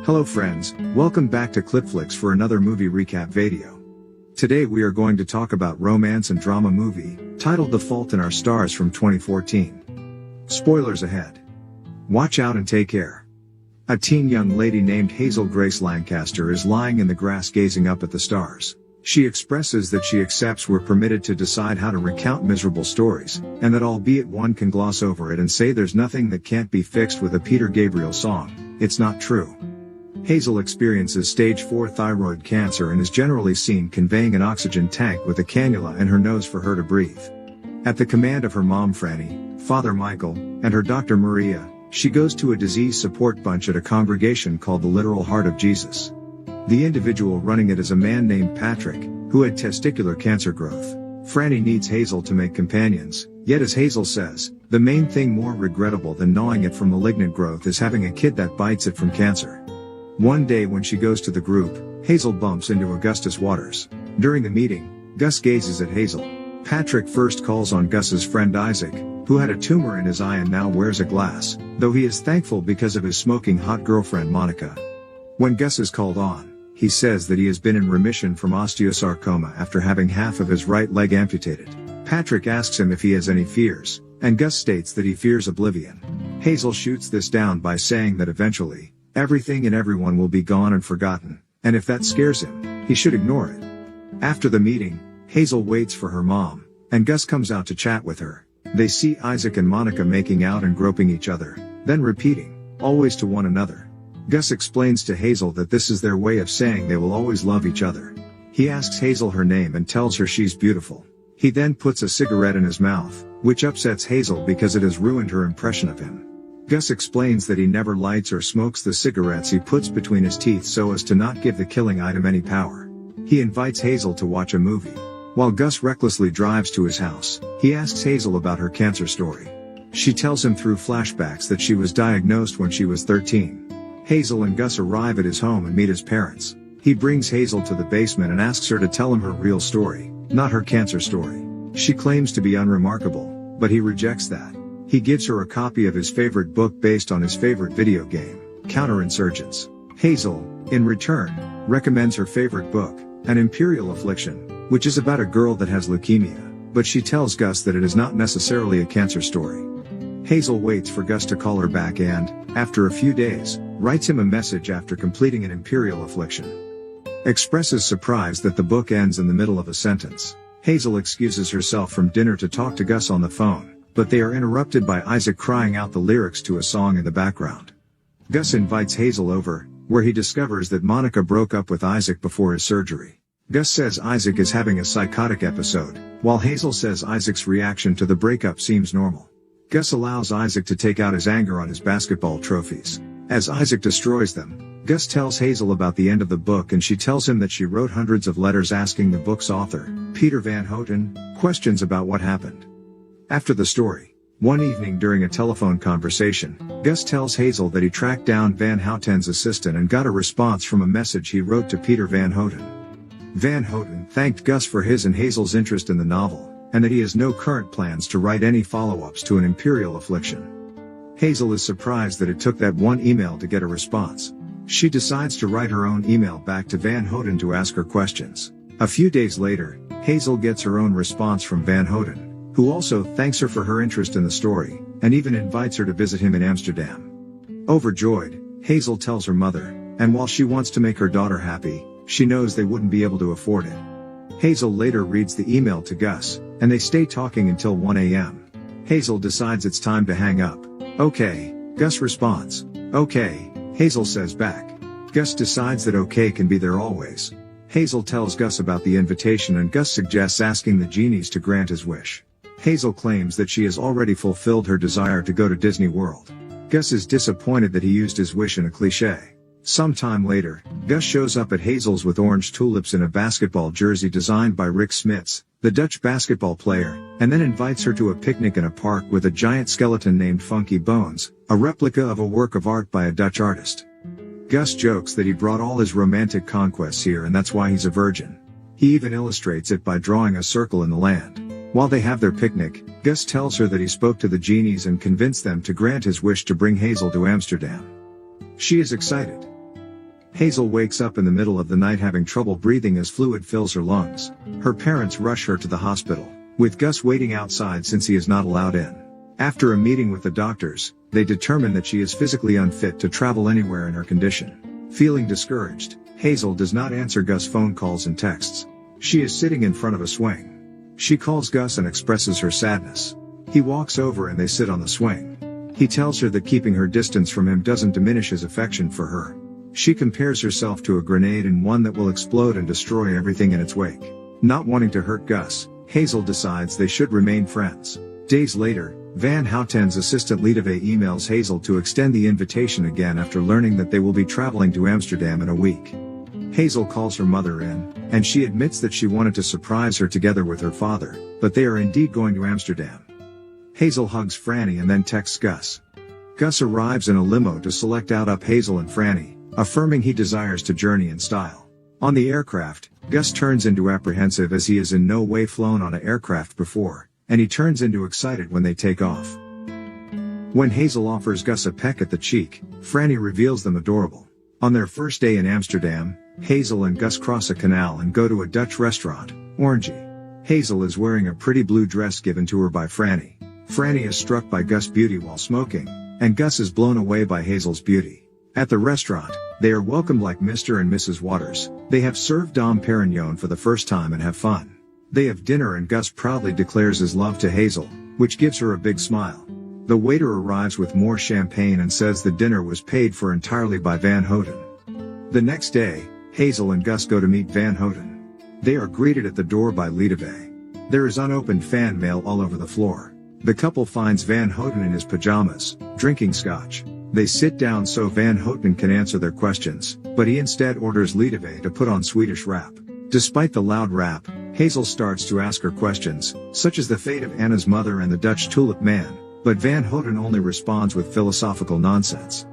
Hello friends, welcome back to Clipflix for another movie recap video. Today we are going to talk about romance and drama movie, titled The Fault in Our Stars from 2014. Spoilers ahead. Watch out and take care. A teen young lady named Hazel Grace Lancaster is lying in the grass gazing up at the stars. She expresses that she accepts we're permitted to decide how to recount miserable stories, and that albeit one can gloss over it and say there's nothing that can't be fixed with a Peter Gabriel song, it's not true. Hazel experiences stage 4 thyroid cancer and is generally seen conveying an oxygen tank with a cannula in her nose for her to breathe. At the command of her mom Franny, father Michael, and her doctor Maria, she goes to a disease support bunch at a congregation called the Literal Heart of Jesus. The individual running it is a man named Patrick, who had testicular cancer growth. Franny needs Hazel to make companions, yet as Hazel says, the main thing more regrettable than gnawing it from malignant growth is having a kid that bites it from cancer. One day when she goes to the group, Hazel bumps into Augustus Waters. During the meeting, Gus gazes at Hazel. Patrick first calls on Gus's friend Isaac, who had a tumor in his eye and now wears a glass, though he is thankful because of his smoking hot girlfriend Monica. When Gus is called on, he says that he has been in remission from osteosarcoma after having half of his right leg amputated. Patrick asks him if he has any fears, and Gus states that he fears oblivion. Hazel shoots this down by saying that eventually, everything and everyone will be gone and forgotten, and if that scares him, he should ignore it. After the meeting, Hazel waits for her mom, and Gus comes out to chat with her. They see Isaac and Monica making out and groping each other, then repeating, always to one another. Gus explains to Hazel that this is their way of saying they will always love each other. He asks Hazel her name and tells her she's beautiful. He then puts a cigarette in his mouth, which upsets Hazel because it has ruined her impression of him. Gus explains that he never lights or smokes the cigarettes he puts between his teeth so as to not give the killing item any power. He invites Hazel to watch a movie. While Gus recklessly drives to his house, he asks Hazel about her cancer story. She tells him through flashbacks that she was diagnosed when she was 13. Hazel and Gus arrive at his home and meet his parents. He brings Hazel to the basement and asks her to tell him her real story, not her cancer story. She claims to be unremarkable, but he rejects that. He gives her a copy of his favorite book based on his favorite video game, Counterinsurgents. Hazel, in return, recommends her favorite book, An Imperial Affliction, which is about a girl that has leukemia, but she tells Gus that it is not necessarily a cancer story. Hazel waits for Gus to call her back and, after a few days, writes him a message after completing An Imperial Affliction. Expresses surprise that the book ends in the middle of a sentence. Hazel excuses herself from dinner to talk to Gus on the phone, but they are interrupted by Isaac crying out the lyrics to a song in the background. Gus invites Hazel over, where he discovers that Monica broke up with Isaac before his surgery. Gus says Isaac is having a psychotic episode, while Hazel says Isaac's reaction to the breakup seems normal. Gus allows Isaac to take out his anger on his basketball trophies. As Isaac destroys them, Gus tells Hazel about the end of the book and she tells him that she wrote hundreds of letters asking the book's author, Peter Van Houten, questions about what happened. After the story, one evening during a telephone conversation, Gus tells Hazel that he tracked down Van Houten's assistant and got a response from a message he wrote to Peter Van Houten. Van Houten thanked Gus for his and Hazel's interest in the novel, and that he has no current plans to write any follow-ups to An Imperial Affliction. Hazel is surprised that it took that one email to get a response. She decides to write her own email back to Van Houten to ask her questions. A few days later, Hazel gets her own response from Van Houten, who also thanks her for her interest in the story, and even invites her to visit him in Amsterdam. Overjoyed, Hazel tells her mother, and while she wants to make her daughter happy, she knows they wouldn't be able to afford it. Hazel later reads the email to Gus, and they stay talking until 1 a.m. Hazel decides it's time to hang up. Okay, Gus responds. Okay, Hazel says back. Gus decides that okay can be there always. Hazel tells Gus about the invitation and Gus suggests asking the genies to grant his wish. Hazel claims that she has already fulfilled her desire to go to Disney World. Gus is disappointed that he used his wish in a cliché. Sometime later, Gus shows up at Hazel's with orange tulips in a basketball jersey designed by Rick Smits, the Dutch basketball player, and then invites her to a picnic in a park with a giant skeleton named Funky Bones, a replica of a work of art by a Dutch artist. Gus jokes that he brought all his romantic conquests here and that's why he's a virgin. He even illustrates it by drawing a circle in the land. While they have their picnic, Gus tells her that he spoke to the genies and convinced them to grant his wish to bring Hazel to Amsterdam. She is excited. Hazel wakes up in the middle of the night having trouble breathing as fluid fills her lungs. Her parents rush her to the hospital, with Gus waiting outside since he is not allowed in. After a meeting with the doctors, they determine that she is physically unfit to travel anywhere in her condition. Feeling discouraged, Hazel does not answer Gus' phone calls and texts. She is sitting in front of a swing. She calls Gus and expresses her sadness. He walks over and they sit on the swing. He tells her that keeping her distance from him doesn't diminish his affection for her. She compares herself to a grenade and one that will explode and destroy everything in its wake. Not wanting to hurt Gus, Hazel decides they should remain friends. Days later, Van Houten's assistant Liedewee emails Hazel to extend the invitation again after learning that they will be traveling to Amsterdam in a week. Hazel calls her mother in, and she admits that she wanted to surprise her together with her father, but they are indeed going to Amsterdam. Hazel hugs Franny and then texts Gus. Gus arrives in a limo to select out up Hazel and Franny, affirming he desires to journey in style. On the aircraft, Gus turns into apprehensive as he has in no way flown on an aircraft before, and he turns into excited when they take off. When Hazel offers Gus a peck at the cheek, Franny reveals them adorable. On their first day in Amsterdam, Hazel and Gus cross a canal and go to a Dutch restaurant, Orangey. Hazel is wearing a pretty blue dress given to her by Franny. Franny is struck by Gus' beauty while smoking, and Gus is blown away by Hazel's beauty. At the restaurant, they are welcomed like Mr. and Mrs. Waters. They have served Dom Perignon for the first time and have fun. They have dinner and Gus proudly declares his love to Hazel, which gives her a big smile. The waiter arrives with more champagne and says the dinner was paid for entirely by Van Houten. The next day, Hazel and Gus go to meet Van Houten. They are greeted at the door by Liedewee. There is unopened fan mail all over the floor. The couple finds Van Houten in his pajamas, drinking scotch. They sit down so Van Houten can answer their questions, but he instead orders Liedewee to put on Swedish rap. Despite the loud rap, Hazel starts to ask her questions, such as the fate of Anna's mother and the Dutch tulip man, but Van Houten only responds with philosophical nonsense.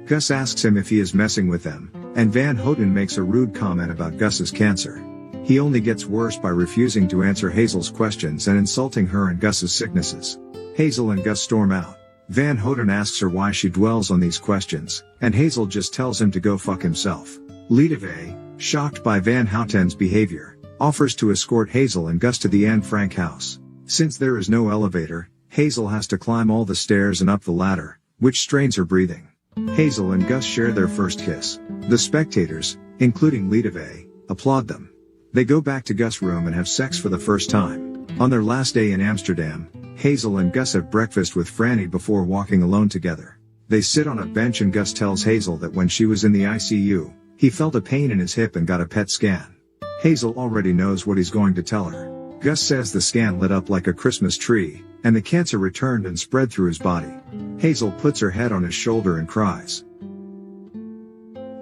Gus asks him if he is messing with them, and Van Houten makes a rude comment about Gus's cancer. He only gets worse by refusing to answer Hazel's questions and insulting her and Gus's sicknesses. Hazel and Gus storm out. Van Houten asks her why she dwells on these questions, and Hazel just tells him to go fuck himself. Liedewee, shocked by Van Houten's behavior, offers to escort Hazel and Gus to the Anne Frank house. Since there is no elevator, Hazel has to climb all the stairs and up the ladder, which strains her breathing. Hazel and Gus share their first kiss. The spectators, including Liedewee, applaud them. They go back to Gus' room and have sex for the first time. On their last day in Amsterdam, Hazel and Gus have breakfast with Franny before walking alone together. They sit on a bench and Gus tells Hazel that when she was in the ICU, he felt a pain in his hip and got a PET scan. Hazel already knows what he's going to tell her. Gus says the scan lit up like a Christmas tree, and the cancer returned and spread through his body. Hazel puts her head on his shoulder and cries.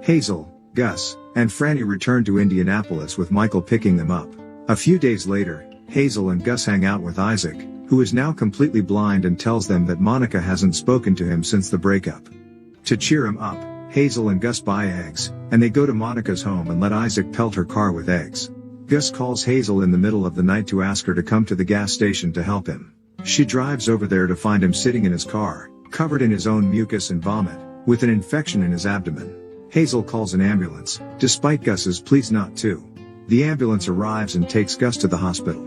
Hazel, Gus, and Franny return to Indianapolis with Michael picking them up. A few days later, Hazel and Gus hang out with Isaac, who is now completely blind and tells them that Monica hasn't spoken to him since the breakup. To cheer him up, Hazel and Gus buy eggs, and they go to Monica's home and let Isaac pelt her car with eggs. Gus calls Hazel in the middle of the night to ask her to come to the gas station to help him. She drives over there to find him sitting in his car, covered in his own mucus and vomit, with an infection in his abdomen. Hazel calls an ambulance, despite Gus's pleas not to. The ambulance arrives and takes Gus to the hospital.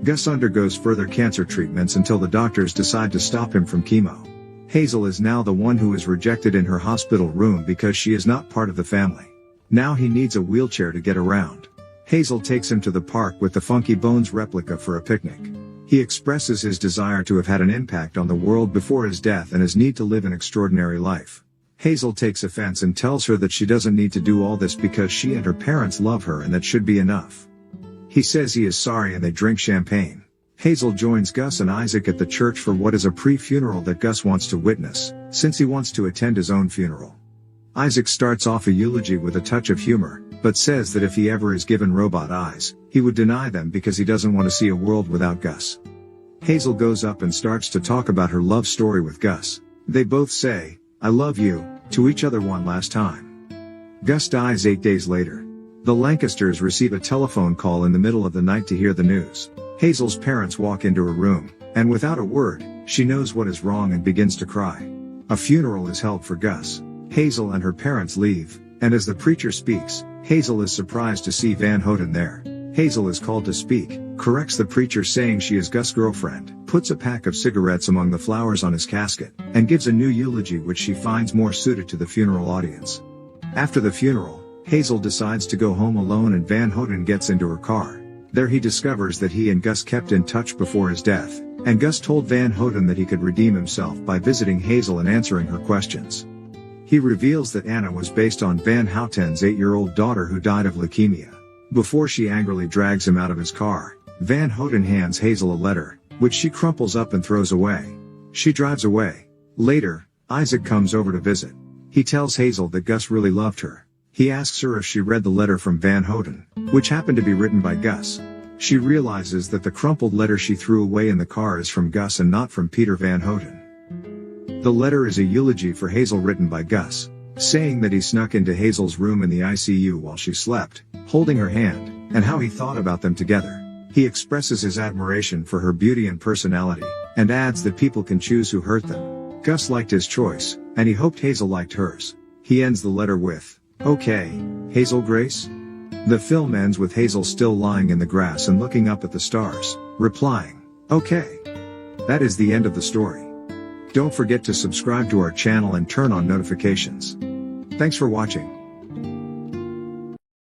Gus undergoes further cancer treatments until the doctors decide to stop him from chemo. Hazel is now the one who is rejected in her hospital room because she is not part of the family. Now he needs a wheelchair to get around. Hazel takes him to the park with the Funky Bones replica for a picnic. He expresses his desire to have had an impact on the world before his death and his need to live an extraordinary life. Hazel takes offense and tells her that she doesn't need to do all this because she and her parents love her and that should be enough. He says he is sorry and they drink champagne. Hazel joins Gus and Isaac at the church for what is a pre-funeral that Gus wants to witness, since he wants to attend his own funeral. Isaac starts off a eulogy with a touch of humor, but says that if he ever is given robot eyes, he would deny them because he doesn't want to see a world without Gus. Hazel goes up and starts to talk about her love story with Gus. They both say, "I love you," to each other one last time. Gus dies 8 days later. The Lancasters receive a telephone call in the middle of the night to hear the news. Hazel's parents walk into her room, and without a word, she knows what is wrong and begins to cry. A funeral is held for Gus. Hazel and her parents leave, And as the preacher speaks, Hazel is surprised to see Van Houten there. Hazel is called to speak, corrects the preacher saying she is Gus' girlfriend, puts a pack of cigarettes among the flowers on his casket, and gives a new eulogy which she finds more suited to the funeral audience. After the funeral, Hazel decides to go home alone and Van Houten gets into her car. There he discovers that he and Gus kept in touch before his death, and Gus told Van Houten that he could redeem himself by visiting Hazel and answering her questions. He reveals that Anna was based on Van Houten's 8-year-old daughter who died of leukemia. Before she angrily drags him out of his car, Van Houten hands Hazel a letter, which she crumples up and throws away. She drives away. Later, Isaac comes over to visit. He tells Hazel that Gus really loved her. He asks her if she read the letter from Van Houten, which happened to be written by Gus. She realizes that the crumpled letter she threw away in the car is from Gus and not from Peter Van Houten. The letter is a eulogy for Hazel written by Gus, saying that he snuck into Hazel's room in the ICU while she slept, holding her hand, and how he thought about them together. He expresses his admiration for her beauty and personality, and adds that people can choose who hurt them. Gus liked his choice, and he hoped Hazel liked hers. He ends the letter with, "Okay, Hazel Grace?" The film ends with Hazel still lying in the grass and looking up at the stars, replying, "Okay." That is the end of the story. Don't forget to subscribe to our channel and turn on notifications. Thanks for watching.